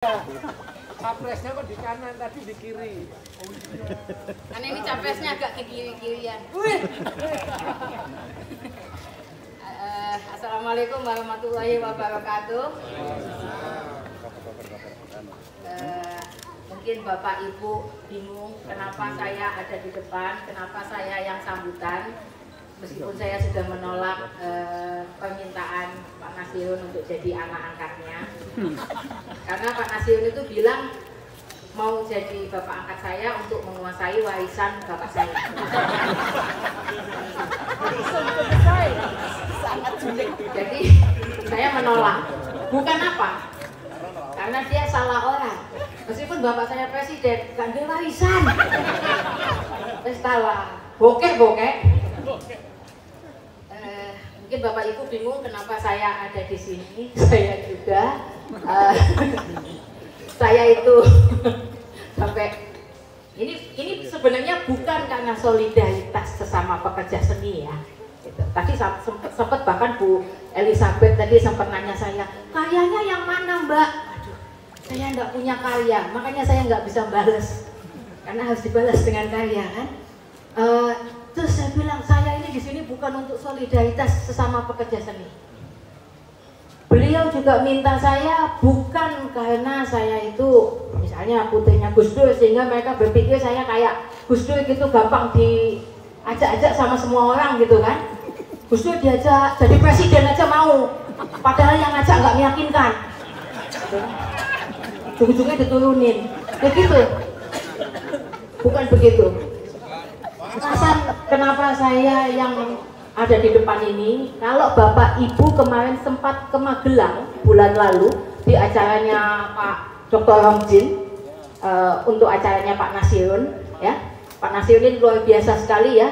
Capresnya kok di kanan, tadi di kiri. Karena ini capresnya agak ke kiri-kirian. Assalamualaikum warahmatullahi wabarakatuh. Mungkin Bapak Ibu bingung kenapa saya ada di depan, kenapa saya yang sambutan. Meskipun saya sudah menolak permintaan Pak Nasiun untuk jadi anak angkatnya. Karena Pak Nasiun itu bilang mau jadi bapak angkat saya untuk menguasai warisan bapak saya. Jadi saya menolak. Bukan apa? Karena dia salah orang. Meskipun bapak saya presiden, gak ada warisan. Terus salah. Bokek. Mungkin Bapak Ibu bingung kenapa saya ada di sini. Saya juga. Saya itu sampai ini sebenarnya bukan karena solidaritas sesama pekerja seni ya. Gitu. Tadi sempat bahkan Bu Elizabeth tadi sempat nanya saya, karyanya yang mana Mbak? Aduh, saya nggak punya karya, makanya saya nggak bisa balas karena harus dibalas dengan karya kan. Terus saya bilang saya ini di sini bukan untuk solidaritas sesama pekerja seni. Beliau juga minta saya bukan karena saya itu misalnya putrinya Gus Dur sehingga mereka berpikir saya kayak Gus Dur gitu gampang diajak-ajak sama semua orang gitu kan. Gus Dur diajak jadi presiden aja mau, padahal yang ngajak nggak meyakinkan. Ujung-ujungnya diturunin, begitu. Bukan begitu. Alasan kenapa saya yang ada di depan ini, kalau Bapak Ibu kemarin sempat ke Magelang bulan lalu di acaranya Pak Dr. Romjin untuk acaranya Pak Nasiun ya. Pak Nasiun ini luar biasa sekali ya.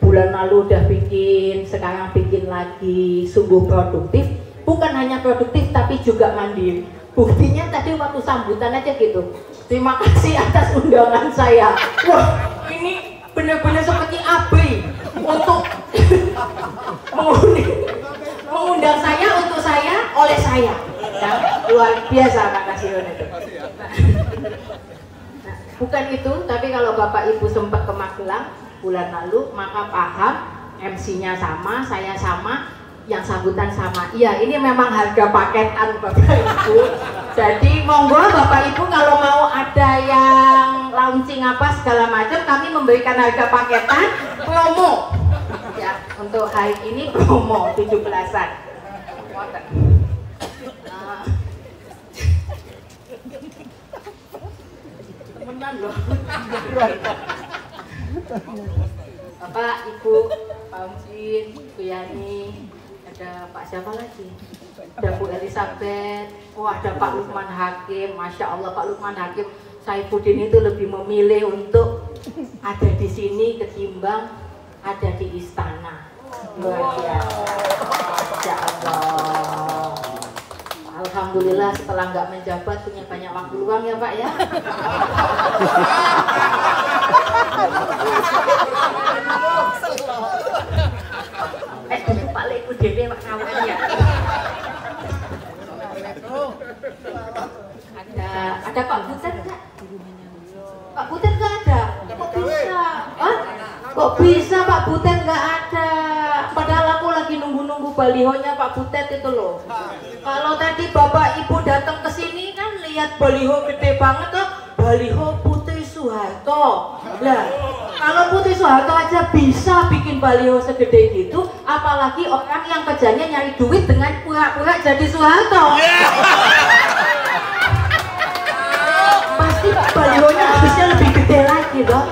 Bulan lalu udah bikin, sekarang bikin lagi, sungguh produktif. Bukan hanya produktif tapi juga mandiri. Buktinya tadi waktu sambutan aja gitu. Terima kasih atas undangan saya. Wah, ini benar-benar seperti ABRI untuk mengundang saya untuk saya oleh saya. Ya, luar biasa Kak Nasiun itu. Nah, bukan itu, tapi kalau Bapak Ibu sempat ke Magelang bulan lalu, maka paham MC-nya sama, saya sama, yang sambutan sama. Iya, ini memang harga paketan Bapak Ibu. Jadi monggo Bapak Ibu kalau mau ada yang launching apa segala macam, kami memberikan harga paketan promo. Ya, untuk hari ini promo 17-an. Temenan loh. Bapak, Ibu, Pak Umjin, Bu Yani, ada Pak siapa lagi? Ada Bu Elizabeth, ada Pak Lukman Hakim. Masya Allah Pak Lukman Hakim, Saifuddin itu lebih memilih untuk ada di sini ketimbang ada di istana. Luar biasa. Masya Allah. Alhamdulillah setelah nggak menjabat punya banyak waktu luang ya Pak ya. Pak Leku Dewi Pak Kawan ya. Ada Pak Butet nggak? Pak Butet nggak ada. Kok bisa? Hah? Kok bisa Pak Butet nggak ada? Padahal aku lagi nunggu-nunggu balihonya Pak Butet itu loh. Kalau tadi Bapak Ibu datang ke sini kan lihat baliho gede banget tuh, baliho Putri Soeharto. Lah, kalau Putri Soeharto aja bisa bikin baliho segede gitu, apalagi orang yang kerjanya nyari duit dengan pura-pura jadi Soeharto. Pasti balihonya harusnya lebih gede lagi loh.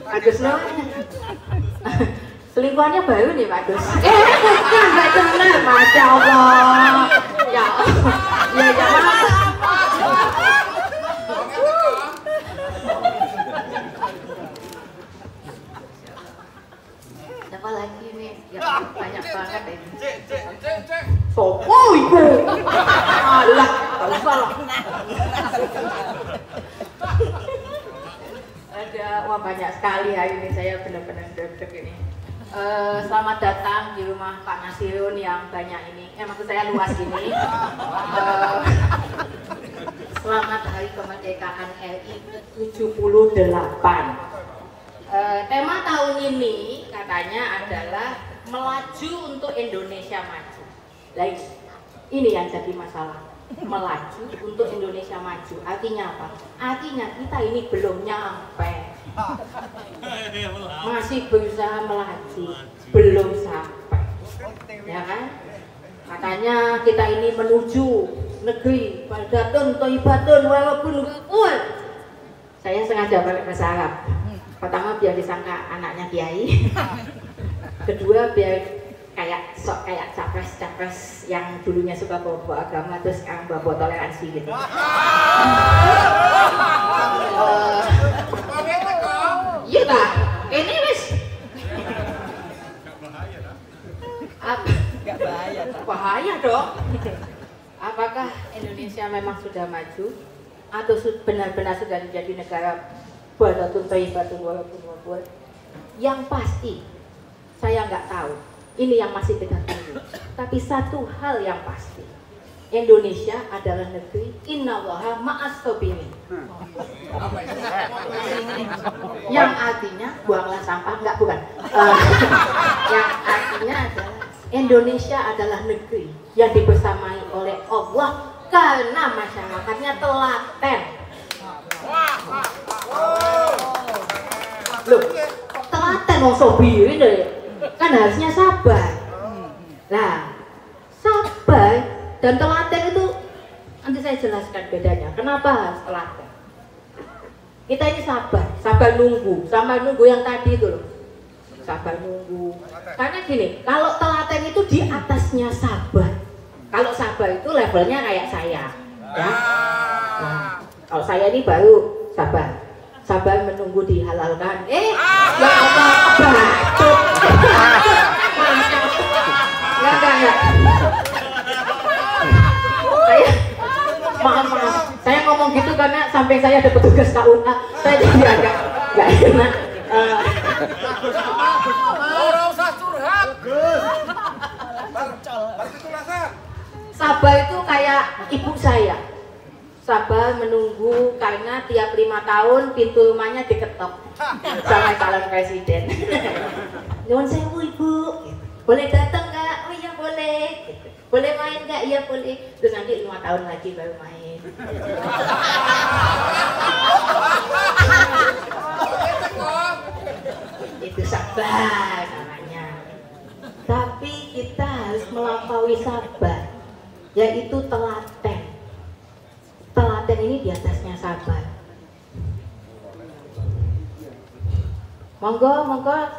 Agus loh. Selingkuhannya baru nih Pak Agus. Bukan, nggak benar, Masya Allah. Ya, ya maaf. Siapa lagi nih? Ya, banyak banget ini. Sopo ibu. Alah, nggak usah lah. Wah banyak sekali hari ini, saya benar-benar deg-deg ini. Selamat datang di rumah Pak Nasiun yang banyak ini maksud saya luas ini. Selamat Hari Kemerdekaan RI 78. Tema tahun ini katanya adalah melaju untuk Indonesia maju. Like, ini yang jadi masalah. Melaju untuk Indonesia maju. Artinya apa? Artinya kita ini belum nyampe. Masih berusaha melaju, belum sampai. Ya kan? Katanya kita ini menuju negeri baldatun thayyibatun walaupun saya sengaja pakai bahasa Arab. Pertama biar disangka anaknya kiai. Kedua biar kayak capres yang dulunya suka bawa agama terus sekarang bawa toleransi gitu. Iya lah, ini wis Gak bahaya. bahaya dong. Apakah Indonesia memang sudah maju atau benar-benar sudah menjadi negara baldatun thayyibatun walaupun wabur? Yang pasti saya nggak tahu. Ini yang masih kita tunggu. Tapi satu hal yang pasti, Indonesia adalah negeri innallaha ma'as sabirin. Yang artinya buanglah sampah, bukan. Yang artinya adalah Indonesia adalah negeri yang dibersamai oleh Allah karena masyarakatnya telaten. Loh, telaten wong sabirin deh. Kan harusnya sabar. Nah, sabar dan telaten itu nanti saya jelaskan bedanya. Kenapa harus telaten? Kita ini sabar nunggu yang tadi itu loh. Sabar nunggu. Karena gini, kalau telaten itu di atasnya sabar. Kalau sabar itu levelnya kayak saya, ya. Nah, kalau saya ini baru sabar menunggu dihalalkan. Ya Allah, bacot. Enggak. Maaf. Saya ngomong gitu karena samping saya ada petugas KUA. Saya jadi agak nggak enak. Orang usah curhat. Sabar itu kayak ibu saya. Sabar menunggu karena tiap 5 tahun pintu rumahnya diketok sama calon presiden. Nyuwun sewu ibu, boleh datang nggak? Oh iya boleh. Boleh main nggak? Iya boleh. Terus nanti 5 tahun lagi baru main. Itu sabar namanya. Tapi kita harus melampaui sabar, yaitu telaten. Telaten ini di atasnya sabar. Monggo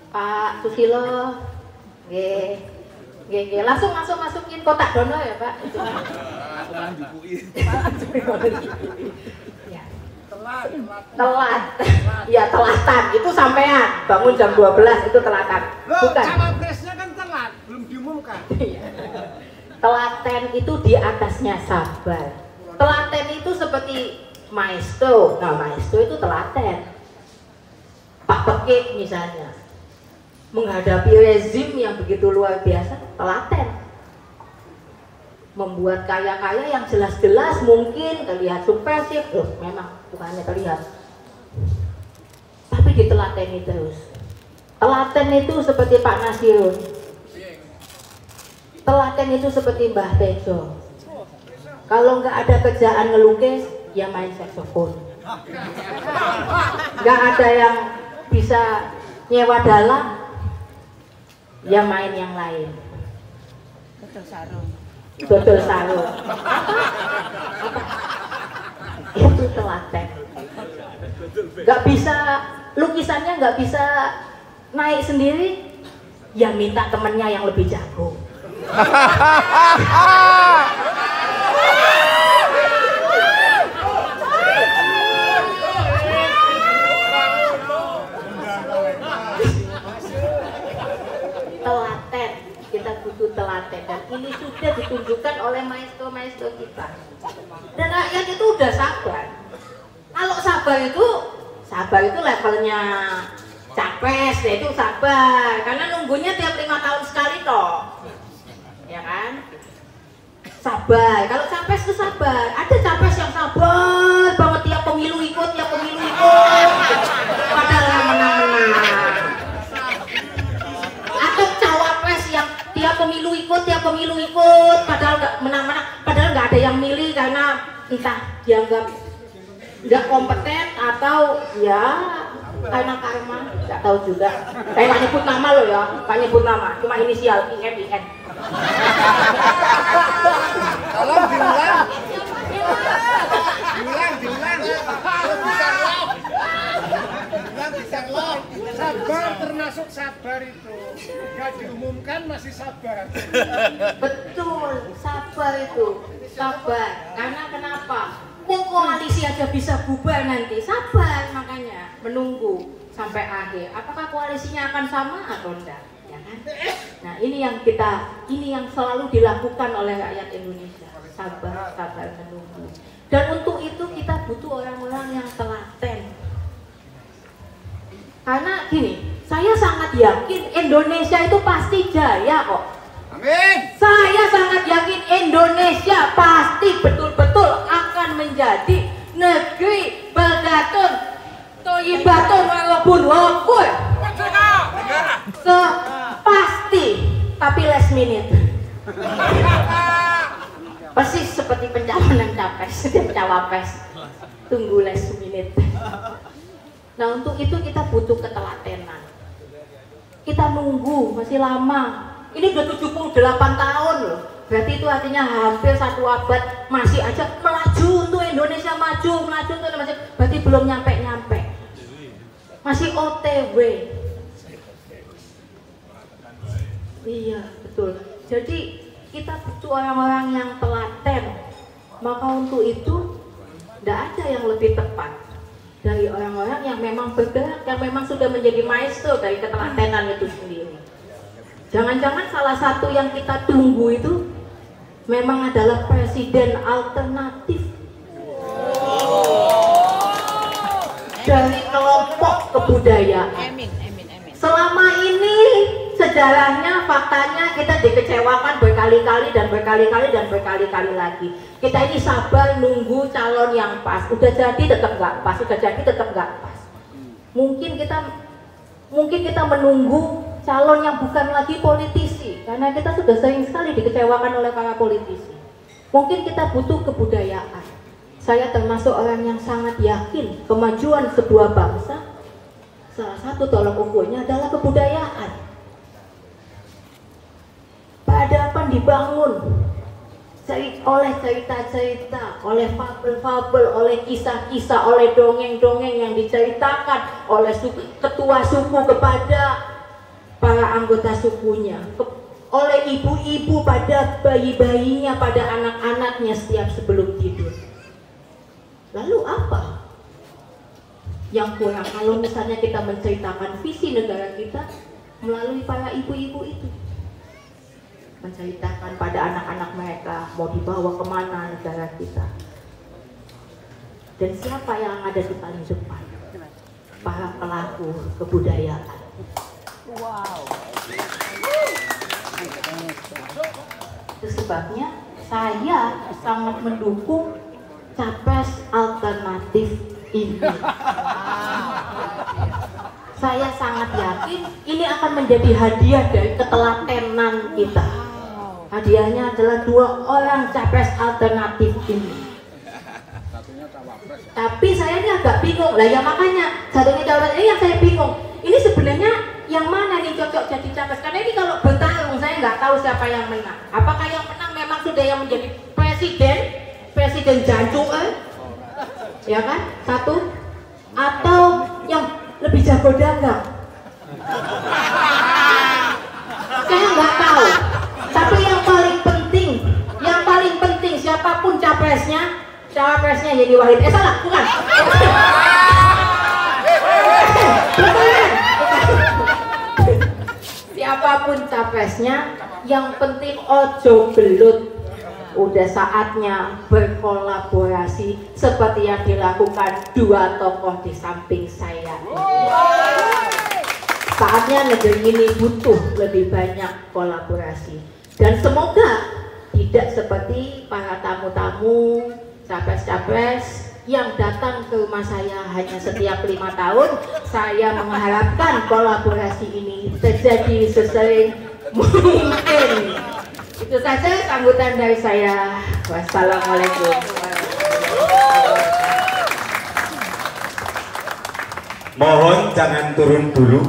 Pak Susilo, langsung masukin kotak dono ya Pak. Ya. Telat. Ya telatan itu sampean bangun jam 12 itu telatan. Bukan. Cawapresnya kan telat, belum diumumkan. Telaten itu di atasnya sabar. Telaten itu seperti maestro. Nah, maestro itu telaten. Pak Pekik misalnya menghadapi rezim yang begitu luar biasa, telaten. Membuat karya-karya yang jelas-jelas mungkin terlihat subversif, memang bukannya terlihat, tapi ditelateni terus. Telaten itu seperti Pak Nasirun. Telaten itu seperti Mbah Tejo. Kalau nggak ada kerjaan ngelukis, ya main saksofon. Nggak ada yang bisa nyewa dalang, ya main yang lain. Dodol sarung. Itu telaten. Nggak bisa, lukisannya nggak bisa naik sendiri, ya minta temennya yang lebih jago. Telaten, kita butuh telaten, dan ini sudah ditunjukkan oleh maestro-maestro kita. Dan rakyat itu udah sabar. Kalau sabar itu levelnya capres, ya itu sabar, karena nunggunya tiap 5 tahun sekali toh, ya kan? sabar. Kalau capres itu sabar. Ada capres yang sabar banget, tiap pemilu ikut, padahal nggak menang-menang. Atau cawapres yang tiap pemilu ikut, padahal nggak menang-menang, padahal nggak ada yang milih karena entah dianggap nggak kompeten atau ya karena karma, nggak tahu juga. Saya nggak nyebut nama loh ya, nggak nyebut nama, cuma inisial IN. Tolong diulang. Sabar termasuk sabar itu. Gak diumumkan masih sabar. Betul, sabar itu, sabar. Karena kenapa? Koalisi aja bisa bubar nanti, sabar makanya menunggu sampai akhir. Apakah koalisinya akan sama atau enggak? Ya kan? Nah ini yang selalu dilakukan oleh rakyat Indonesia, sabar menunggu. Dan untuk itu kita butuh orang-orang yang telaten. Karena gini, saya sangat yakin Indonesia itu pasti jaya kok. Amin. Saya sangat yakin Indonesia pasti betul-betul akan menjadi negeri baldatun, toyibatun, walaupun wafur. Pasti, tapi last minute. Persis seperti pencalonan capres dan cawapres, tunggu last minute. Nah untuk itu kita butuh ketelatenan. Kita nunggu masih lama. Ini udah 78 tahun loh. Berarti itu artinya hampir 1 abad masih aja melaju untuk Indonesia maju untuk Indonesia. Berarti belum nyampe. Masih OTW. Iya betul. Jadi kita butuh orang-orang yang telaten. Maka untuk itu tidak ada yang lebih tepat dari orang-orang yang memang bergerak, yang memang sudah menjadi maestro dari ketelatenan itu sendiri. Jangan-jangan salah satu yang kita tunggu itu memang adalah presiden alternatif dari kelompok kebudayaan. Selama ini sejarahnya, faktanya kita dikecewakan berkali-kali lagi. Kita ini sabar nunggu calon yang pas. Udah jadi tetap nggak pas, Mungkin kita menunggu calon yang bukan lagi politisi, karena kita sudah sering sekali dikecewakan oleh para politisi. Mungkin kita butuh kebudayaan. Saya termasuk orang yang sangat yakin kemajuan sebuah bangsa, salah satu tolok ukurnya adalah kebudayaan. Peradaban dibangun oleh cerita-cerita, oleh fabel-fabel, oleh kisah-kisah, oleh dongeng-dongeng yang diceritakan oleh ketua suku kepada para anggota sukunya, oleh ibu-ibu pada bayi-bayinya, pada anak-anaknya setiap sebelum tidur. Lalu apa yang kurang kalau misalnya kita menceritakan visi negara kita melalui para ibu-ibu itu? Menceritakan pada anak-anak mereka mau dibawa kemana negara kita, dan siapa yang ada di paling depan? Para pelaku kebudayaan. Wow. Itu sebabnya saya sangat mendukung capres alternatif ini. Saya sangat yakin ini akan menjadi hadiah dari ketelatenan kita. Hadiahnya adalah 2 orang capres alternatif ini. Tapi saya ini agak bingung lah ya, makanya satunya cawapres ini yang saya bingung. Ini sebenarnya yang mana nih cocok jadi capres? Karena ini kalau bertarung saya nggak tahu siapa yang menang. Apakah yang menang memang sudah yang menjadi presiden jancuk, ya kan? Satu, atau yang lebih jago dagang? Saya nggak tahu. Tapi yang paling penting siapapun capresnya jadi Wahid. Salah, bukan. Siapapun capresnya, yang penting ojo belut. Udah saatnya berkolaborasi seperti yang dilakukan 2 tokoh di samping saya. Saatnya negeri ini butuh lebih banyak kolaborasi. Dan semoga tidak seperti para tamu-tamu, capres-capres yang datang ke rumah saya hanya setiap 5 tahun. Saya mengharapkan kolaborasi ini terjadi sesering mungkin. Itu saja sambutan dari saya. Wassalamualaikum. Mohon jangan turun dulu.